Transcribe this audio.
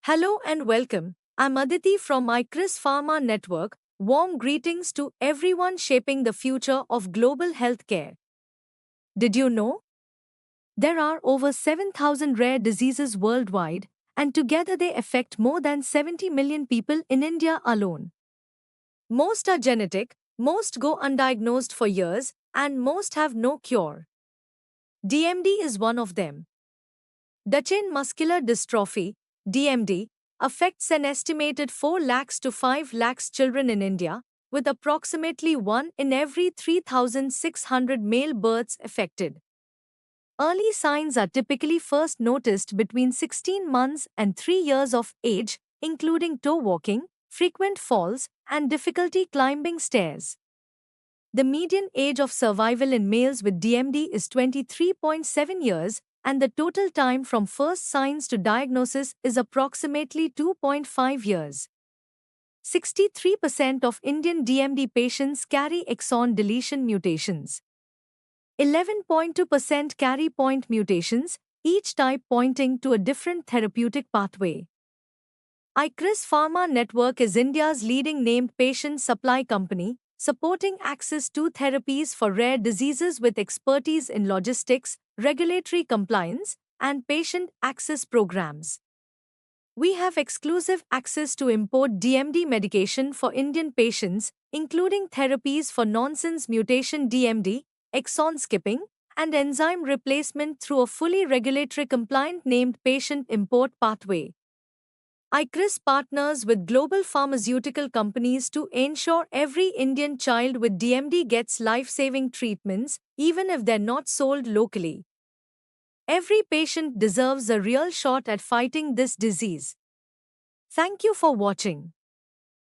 Hello and welcome. I'm Aditi from iCris Pharma Network. Warm greetings to everyone shaping the future of global healthcare. Did you know? There are over 7,000 rare diseases worldwide, and together they affect more than 70 million people in India alone. Most are genetic, most go undiagnosed for years, and most have no cure. DMD is one of them. Duchenne muscular dystrophy, DMD, affects an estimated 4 lakhs to 5 lakhs children in India, with approximately 1 in every 3,600 male births affected. Early signs are typically first noticed between 16 months and 3 years of age, including toe walking, frequent falls, and difficulty climbing stairs. The median age of survival in males with DMD is 23.7 years, and the total time from first signs to diagnosis is approximately 2.5 years. 63% of Indian DMD patients carry exon deletion mutations. 11.2% carry point mutations, each type pointing to a different therapeutic pathway. iCris Pharma Network is India's leading named patient supply company, supporting access to therapies for rare diseases with expertise in logistics, regulatory compliance, and patient access programs. We have exclusive access to import DMD medication for Indian patients, including therapies for nonsense mutation DMD, exon skipping, and enzyme replacement through a fully regulatory compliant named patient import pathway. iCris partners with global pharmaceutical companies to ensure every Indian child with DMD gets life-saving treatments, even if they're not sold locally. Every patient deserves a real shot at fighting this disease. Thank you for watching.